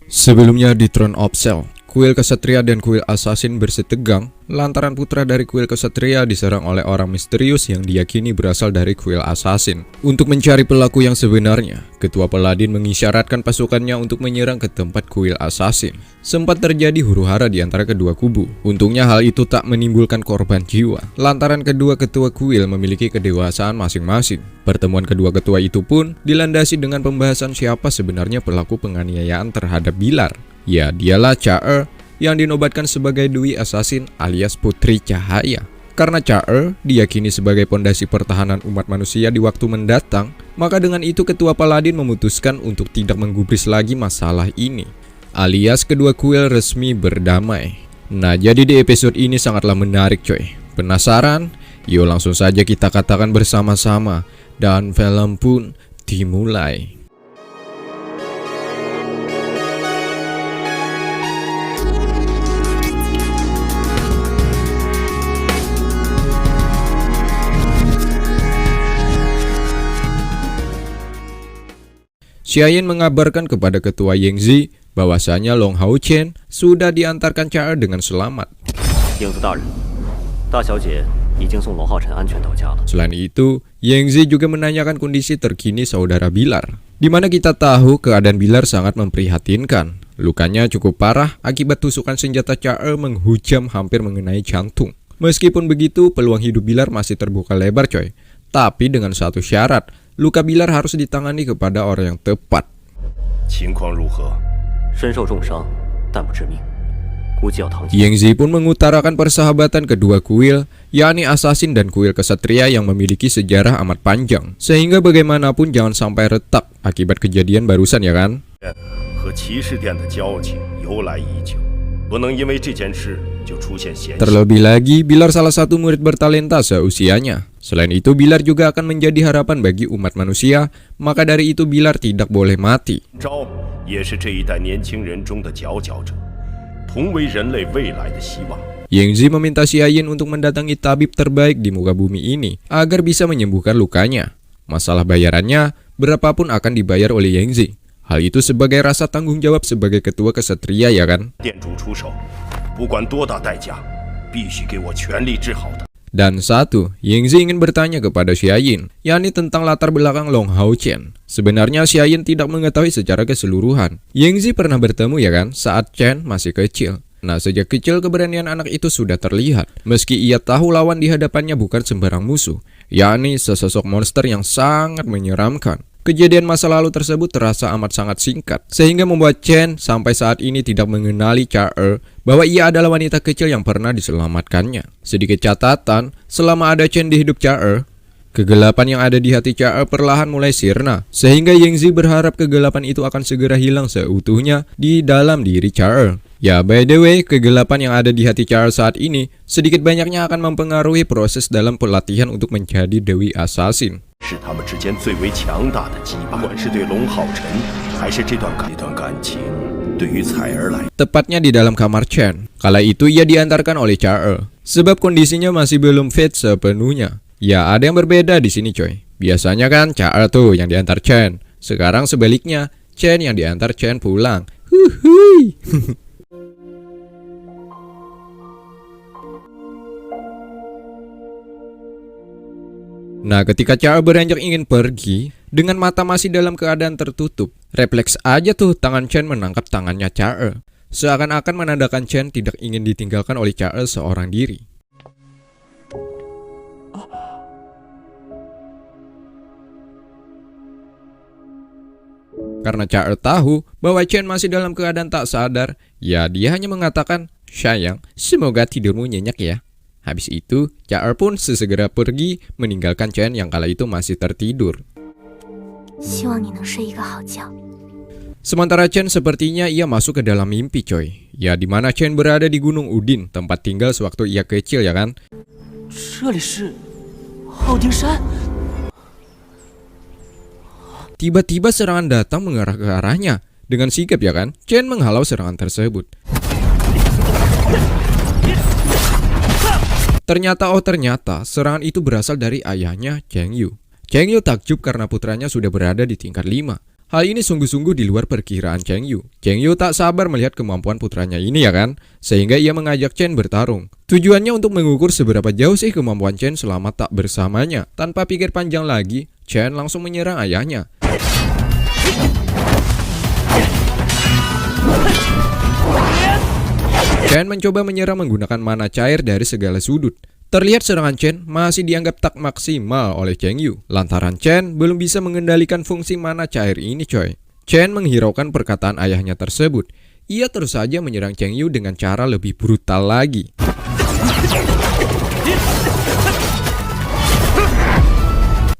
Sebelumnya di Throne of Cell, kuil kesatria dan kuil assassin bersitegang lantaran putra dari kuil kesatria diserang oleh orang misterius yang diyakini berasal dari kuil assassin. Untuk mencari pelaku yang sebenarnya, ketua paladin mengisyaratkan pasukannya untuk menyerang ke tempat kuil assassin. Sempat terjadi huru-hara di antara kedua kubu. Untungnya hal itu tak menimbulkan korban jiwa, lantaran kedua ketua kuil memiliki kedewasaan masing-masing. Pertemuan kedua ketua itu pun dilandasi dengan pembahasan siapa sebenarnya pelaku penganiayaan terhadap Bilar. Ya, dialah Cha-Er yang dinobatkan sebagai Dwi Assassin alias Putri Cahaya. Karena Cha-Er diyakini sebagai pondasi pertahanan umat manusia di waktu mendatang, maka dengan itu ketua paladin memutuskan untuk tidak menggubris lagi masalah ini, alias kedua kuil resmi berdamai. Nah, jadi di episode ini sangatlah menarik coy. Penasaran? Yuk langsung saja kita katakan bersama-sama, dan film pun dimulai. Xiayin mengabarkan kepada ketua Yangzi bahwasanya Long Hao Chen sudah diantarkan Cha-Er dengan selamat. Selain itu, Yangzi juga menanyakan kondisi terkini saudara Bilar, di mana kita tahu keadaan Bilar sangat memprihatinkan. Lukanya cukup parah akibat tusukan senjata Cha-Er menghujam hampir mengenai jantung. Meskipun begitu, peluang hidup Bilar masih terbuka lebar coy. Tapi dengan satu syarat, luka Bilar harus ditangani kepada orang yang tepat. Yangzi pun mengutarakan persahabatan kedua kuil, yakni assassin dan kuil kesatria yang memiliki sejarah amat panjang, sehingga bagaimanapun jangan sampai retak akibat kejadian barusan ya kan? Terlebih lagi, Bilar salah satu murid bertalenta seusianya. Selain itu, Bilar juga akan menjadi harapan bagi umat manusia, maka dari itu Bilar tidak boleh mati. Yangzi meminta Xiayin untuk mendatangi tabib terbaik di muka bumi ini agar bisa menyembuhkan lukanya. Masalah bayarannya, berapapun akan dibayar oleh Yangzi. Hal itu sebagai rasa tanggung jawab sebagai ketua kesatria ya kan? Dan satu, Yangzi ingin bertanya kepada Xiayin, yakni tentang latar belakang Long Hao Chen. Sebenarnya Xiayin tidak mengetahui secara keseluruhan. Yangzi pernah bertemu ya kan, saat Chen masih kecil. Nah, sejak kecil keberanian anak itu sudah terlihat. Meski ia tahu lawan di hadapannya bukan sembarang musuh, yakni sesosok monster yang sangat menyeramkan. Kejadian masa lalu tersebut terasa amat sangat singkat, sehingga membuat Chen sampai saat ini tidak mengenali Cha-Er bahwa ia adalah wanita kecil yang pernah diselamatkannya. Sedikit catatan, selama ada Chen di hidup Cha-Er, kegelapan yang ada di hati Cha-Er perlahan mulai sirna, sehingga Yangzi berharap kegelapan itu akan segera hilang seutuhnya di dalam diri Cha-Er. Ya, by the way, kegelapan yang ada di hati Cha-Er saat ini sedikit banyaknya akan mempengaruhi proses dalam pelatihan untuk menjadi Dewi Assassin. Tepatnya di dalam kamar Chen. Kala itu ia diantarkan oleh Cha-Er, sebab kondisinya masih belum fit sepenuhnya. Ya, ada yang berbeda di sini coy. Biasanya kan Cha-Er tuh yang diantar Chen. Sekarang sebaliknya, Chen yang diantar Chen pulang. Huhuy. Nah, ketika Cha-Er beranjak ingin pergi, dengan mata masih dalam keadaan tertutup, refleks aja tuh tangan Chen menangkap tangannya Cha-Er. Seakan-akan menandakan Chen tidak ingin ditinggalkan oleh Cha-Er seorang diri. Karena Cha-Er tahu bahwa Chen masih dalam keadaan tak sadar, ya dia hanya mengatakan, "Sayang, semoga tidurmu nyenyak ya." Habis itu, Cha-Er pun sesegera pergi meninggalkan Chen yang kala itu masih tertidur. Sementara Chen sepertinya ia masuk ke dalam mimpi coy. Ya, di mana Chen berada di Gunung Udin, tempat tinggal sewaktu ia kecil ya kan? Tiba-tiba serangan datang mengarah ke arahnya. Dengan sigap ya kan, Chen menghalau serangan tersebut. Ternyata serangan itu berasal dari ayahnya Cheng Yu. Cheng Yu takjub karena putranya sudah berada di tingkat 5. Hal ini sungguh-sungguh di luar perkiraan Cheng Yu. Cheng Yu tak sabar melihat kemampuan putranya ini ya kan, sehingga ia mengajak Chen bertarung. Tujuannya untuk mengukur seberapa jauh sih kemampuan Chen selama tak bersamanya. Tanpa pikir panjang lagi, Chen langsung menyerang ayahnya. Chen mencoba menyerang menggunakan mana cair dari segala sudut. Terlihat serangan Chen masih dianggap tak maksimal oleh Cheng Yu, lantaran Chen belum bisa mengendalikan fungsi mana cair ini coy. Chen menghiraukan perkataan ayahnya tersebut. Ia terus saja menyerang Cheng Yu dengan cara lebih brutal lagi.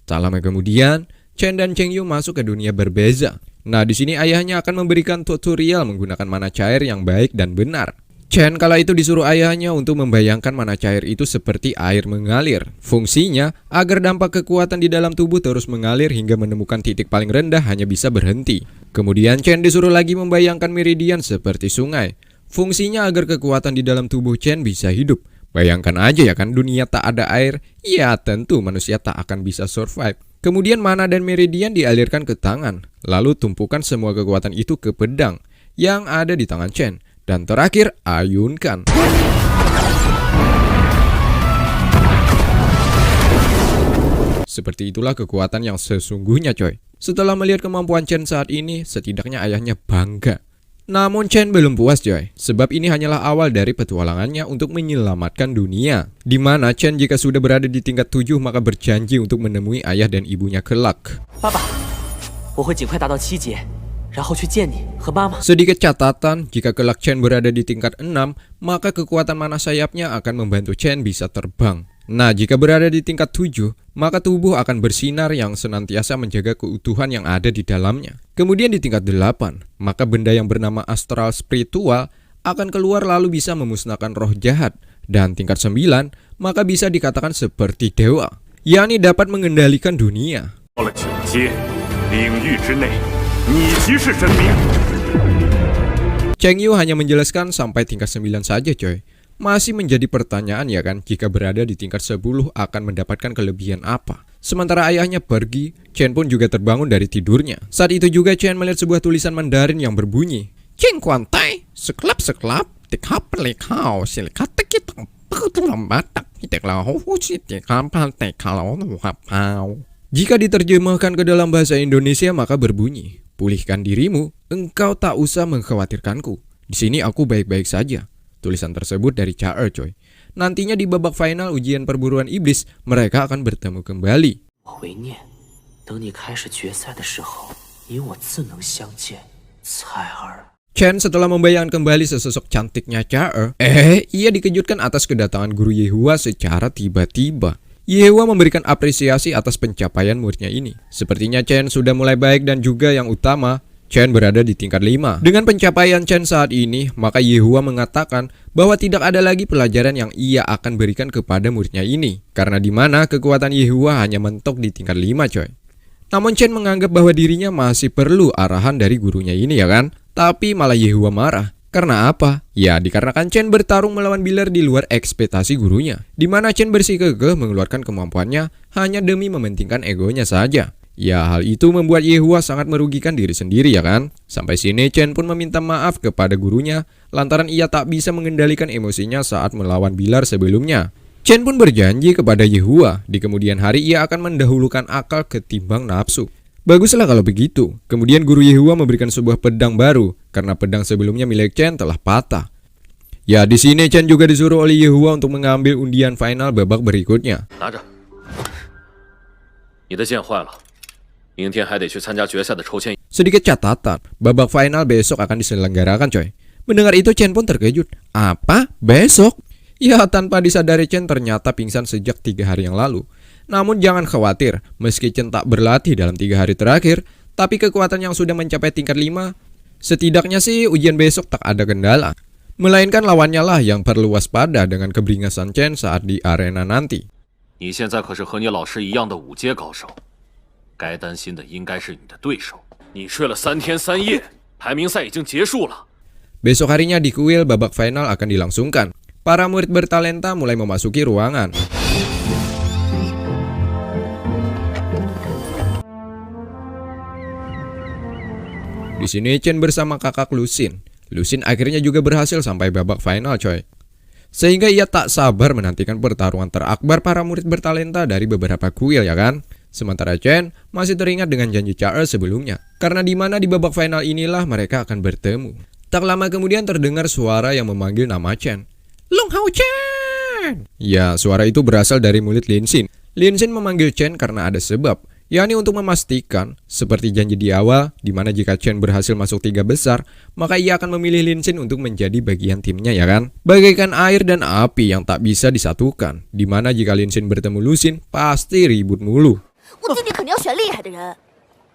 Tak lama kemudian, Chen dan Cheng Yu masuk ke dunia berbeza. Nah, di sini ayahnya akan memberikan tutorial menggunakan mana cair yang baik dan benar. Chen kala itu disuruh ayahnya untuk membayangkan mana cair itu seperti air mengalir. Fungsinya agar dampak kekuatan di dalam tubuh terus mengalir hingga menemukan titik paling rendah hanya bisa berhenti. Kemudian Chen disuruh lagi membayangkan meridian seperti sungai. Fungsinya agar kekuatan di dalam tubuh Chen bisa hidup. Bayangkan aja ya kan, dunia tak ada air, ya tentu manusia tak akan bisa survive. Kemudian mana dan meridian dialirkan ke tangan. Lalu tumpukan semua kekuatan itu ke pedang yang ada di tangan Chen. Dan terakhir, ayunkan. Seperti itulah kekuatan yang sesungguhnya coy. Setelah melihat kemampuan Chen saat ini, setidaknya ayahnya bangga. Namun Chen belum puas coy, sebab ini hanyalah awal dari petualangannya untuk menyelamatkan dunia. Di mana Chen jika sudah berada di tingkat 7 maka berjanji untuk menemui ayah dan ibunya kelak. Papa, 我会尽快达到7阶。 Sedikit catatan, jika kelak Chen berada di tingkat 6, maka kekuatan mana sayapnya akan membantu Chen bisa terbang. Nah, jika berada di tingkat 7, maka tubuh akan bersinar yang senantiasa menjaga keutuhan yang ada di dalamnya. Kemudian di tingkat 8, maka benda yang bernama astral spiritual akan keluar lalu bisa memusnahkan roh jahat. Dan tingkat 9, maka bisa dikatakan seperti dewa, yakni dapat mengendalikan dunia. Cheng Yu hanya menjelaskan sampai tingkat 9 saja coy. Masih menjadi pertanyaan ya kan, jika berada di tingkat 10 akan mendapatkan kelebihan apa. Sementara ayahnya pergi, Chen pun juga terbangun dari tidurnya. Saat itu juga Chen melihat sebuah tulisan Mandarin yang berbunyi, Cheng Kuantai, sekelap-sekelap, tikhap lekau, silikata kita, batak, jika diterjemahkan ke dalam bahasa Indonesia maka berbunyi, pulihkan dirimu, engkau tak usah mengkhawatirkanku. Di sini aku baik-baik saja. Tulisan tersebut dari Cha-Er coy. Nantinya di babak final ujian perburuan iblis, mereka akan bertemu kembali. Chen setelah membayangkan kembali sesosok cantiknya Cha-Er, ia dikejutkan atas kedatangan guru Yehua secara tiba-tiba. Yehua memberikan apresiasi atas pencapaian muridnya ini. Sepertinya Chen sudah mulai baik dan juga yang utama, Chen berada di tingkat 5. Dengan pencapaian Chen saat ini, maka Yehua mengatakan bahwa tidak ada lagi pelajaran yang ia akan berikan kepada muridnya ini. Karena di mana kekuatan Yehua hanya mentok di tingkat 5 coy. Namun Chen menganggap bahwa dirinya masih perlu arahan dari gurunya ini ya kan. Tapi malah Yehua marah. Karena apa? Ya dikarenakan Chen bertarung melawan Biller di luar ekspektasi gurunya. Di mana Chen bersikukuh mengeluarkan kemampuannya hanya demi mementingkan egonya saja. Ya hal itu membuat Yehua sangat merugikan diri sendiri ya kan. Sampai sini Chen pun meminta maaf kepada gurunya lantaran ia tak bisa mengendalikan emosinya saat melawan Biller sebelumnya. Chen pun berjanji kepada Yehua di kemudian hari ia akan mendahulukan akal ketimbang nafsu. Baguslah kalau begitu. Kemudian guru Yehua memberikan sebuah pedang baru karena pedang sebelumnya milik Chen telah patah. Ya di sini Chen juga disuruh oleh Yehua untuk mengambil undian final babak berikutnya. Sedikit catatan, babak final besok akan diselenggarakan coy. Mendengar itu Chen pun terkejut. Apa? Besok? Ya tanpa disadari Chen ternyata pingsan sejak 3 hari yang lalu. Namun jangan khawatir, meski Chen tak berlatih dalam 3 hari terakhir, tapi kekuatan yang sudah mencapai tingkat 5, setidaknya sih ujian besok tak ada kendala. Melainkan lawannya lah yang perlu waspada dengan keberingasan Chen saat di arena nanti. Besok harinya di kuil babak final akan dilangsungkan. Para murid bertalenta mulai memasuki ruangan. Di sini Chen bersama kakak Lusin. Lusin akhirnya juga berhasil sampai babak final coy. Sehingga ia tak sabar menantikan pertarungan terakbar para murid bertalenta dari beberapa kuil ya kan. Sementara Chen masih teringat dengan janji Charles sebelumnya. Karena di mana di babak final inilah mereka akan bertemu. Tak lama kemudian terdengar suara yang memanggil nama Chen. Long Hao Chen! Ya, suara itu berasal dari mulut Lin Xin. Lin Xin memanggil Chen karena ada sebab, yakni untuk memastikan, seperti janji di awal, di mana jika Chen berhasil masuk 3 besar, maka ia akan memilih Lin Xin untuk menjadi bagian timnya ya kan? Bagaikan air dan api yang tak bisa disatukan, di mana jika Lin Xin bertemu Lusin, pasti ribut mulu. 我弟弟肯定要选厉害的人。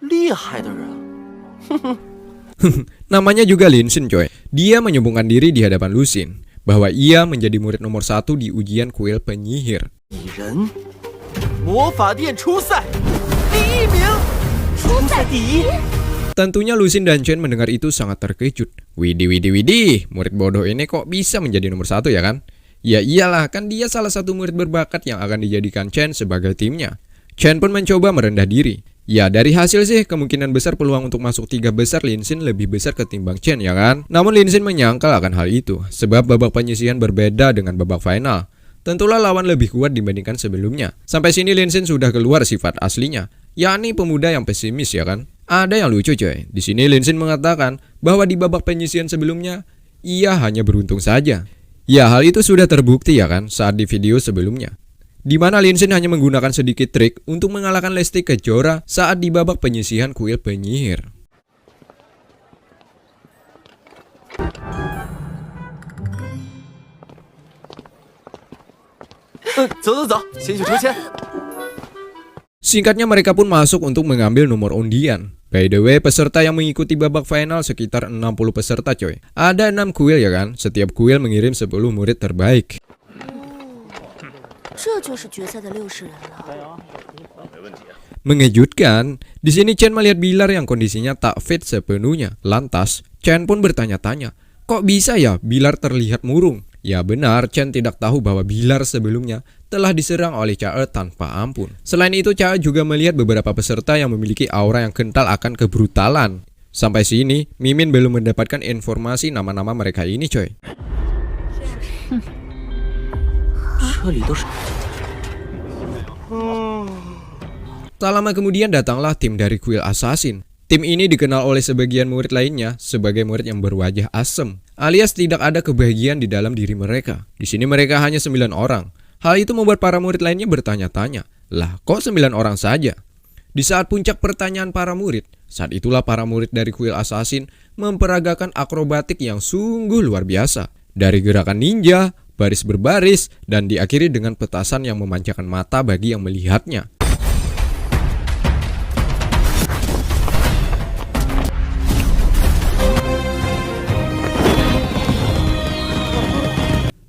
厉害的人， Namanya juga Lin Xin coy. Dia menyombongkan diri di hadapan Lusin, bahwa ia menjadi murid nomor 1 di ujian kuil penyihir. 蚁人，魔法殿初赛第1名，初赛第1。 Tentunya Lusin dan Chen mendengar itu sangat terkejut. Widih, murid bodoh ini kok bisa menjadi nomor 1 ya kan? Ya iyalah, kan dia salah satu murid berbakat yang akan dijadikan Chen sebagai timnya. Chen pun mencoba merendah diri. Ya dari hasil sih kemungkinan besar peluang untuk masuk 3 besar Lin Xin lebih besar ketimbang Chen ya kan? Namun Lin Xin menyangkal akan hal itu, sebab babak penyisihan berbeda dengan babak final. Tentulah lawan lebih kuat dibandingkan sebelumnya. Sampai sini Lin Xin sudah keluar sifat aslinya, yakni pemuda yang pesimis ya kan? Ada yang lucu coy. Di sini Lin Xin mengatakan bahwa di babak penyisihan sebelumnya ia hanya beruntung saja. Ya hal itu sudah terbukti ya kan saat di video sebelumnya. Di mana Lin Xin hanya menggunakan sedikit trik untuk mengalahkan Lesti Kejora saat di babak penyisihan kuil penyihir. 走，先去抽签。 Singkatnya mereka pun masuk untuk mengambil nomor undian. By the way, peserta yang mengikuti babak final sekitar 60 peserta coy. Ada 6 kuil ya kan? Setiap kuil mengirim 10 murid terbaik. 这就是决赛的60人了。 Mengejutkan, di sini Chen melihat Bilar yang kondisinya tak fit sepenuhnya. Lantas, Chen pun bertanya-tanya, kok bisa ya Bilar terlihat murung? Ya benar, Chen tidak tahu bahwa Bilar sebelumnya telah diserang oleh Chae tanpa ampun. Selain itu, Chae juga melihat beberapa peserta yang memiliki aura yang kental akan kebrutalan. Sampai sini, Mimin belum mendapatkan informasi nama-nama mereka ini coy. 这里都是。 Tak lama kemudian datanglah tim dari kuil Assassin. Tim ini dikenal oleh sebagian murid lainnya sebagai murid yang berwajah asem, alias tidak ada kebahagiaan di dalam diri mereka. Di sini mereka hanya 9 orang. Hal itu membuat para murid lainnya bertanya-tanya, lah kok 9 orang saja? Di saat puncak pertanyaan para murid, saat itulah para murid dari kuil Assassin memperagakan akrobatik yang sungguh luar biasa. Dari gerakan ninja, baris berbaris, dan diakhiri dengan petasan yang memanjakan mata bagi yang melihatnya.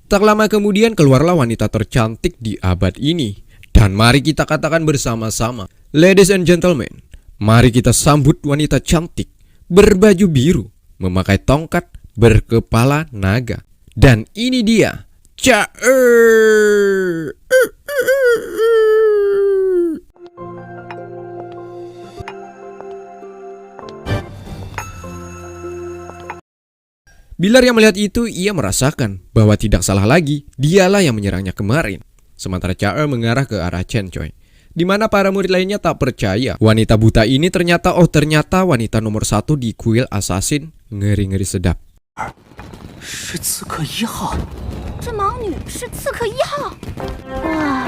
Tak lama kemudian keluarlah wanita tercantik di abad ini. Dan mari kita katakan bersama-sama, ladies and gentlemen, mari kita sambut wanita cantik, berbaju biru, memakai tongkat, berkepala naga. Dan ini dia, Chae. Bilar yang melihat itu, ia merasakan bahwa tidak salah lagi, dialah yang menyerangnya kemarin. Sementara Chae mengarah ke arah Chen coy. Di mana para murid lainnya tak percaya. Wanita buta ini ternyata wanita nomor 1 di kuil Assassin. Ngeri-ngeri sedap. 是刺客1号。 这盲女是刺客1号。哇，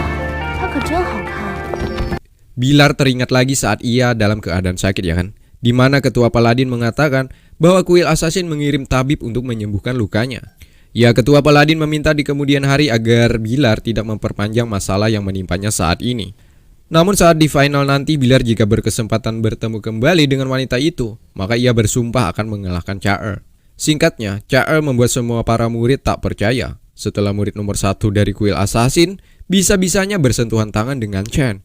她可真好看。 Bilar teringat lagi saat ia dalam keadaan sakit ya kan. Di mana ketua Paladin mengatakan bahwa kuil Assassin mengirim tabib untuk menyembuhkan lukanya. Ya, ketua Paladin meminta di kemudian hari agar Bilar tidak memperpanjang masalah yang menimpanya saat ini. Namun saat di final nanti Bilar jika berkesempatan bertemu kembali dengan wanita itu, maka ia bersumpah akan mengalahkan Chae. Singkatnya, Chae membuat semua para murid tak percaya. Setelah murid nomor 1 dari kuil Assassin bisa-bisanya bersentuhan tangan dengan Chen.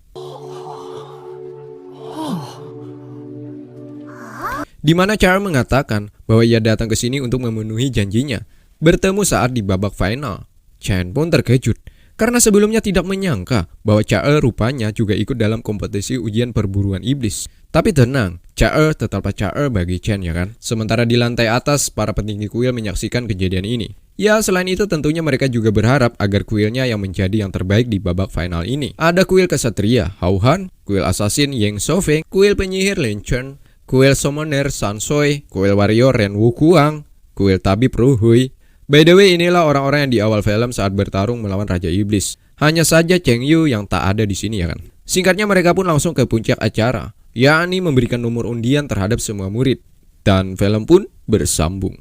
Di mana Chae mengatakan bahwa ia datang ke sini untuk memenuhi janjinya, bertemu saat di babak final. Chen pun terkejut karena sebelumnya tidak menyangka bahwa Chae rupanya juga ikut dalam kompetisi ujian perburuan iblis. Tapi tenang, Chae tetap Chae bagi Chen ya kan. Sementara di lantai atas, para petinggi kuil menyaksikan kejadian ini. Ya, selain itu tentunya mereka juga berharap agar kuilnya yang menjadi yang terbaik di babak final ini. Ada kuil kesatria Hao Han, kuil assassin Yang Shofeng, kuil penyihir Lin Chen, kuil summoner San Soi, kuil warrior Ren Wukuang, kuil tabib Ru Hui. By the way, inilah orang-orang yang di awal film saat bertarung melawan Raja Iblis. Hanya saja Cheng Yu yang tak ada di sini ya kan. Singkatnya mereka pun langsung ke puncak acara, yakni memberikan nomor undian terhadap semua murid. Dan film pun bersambung.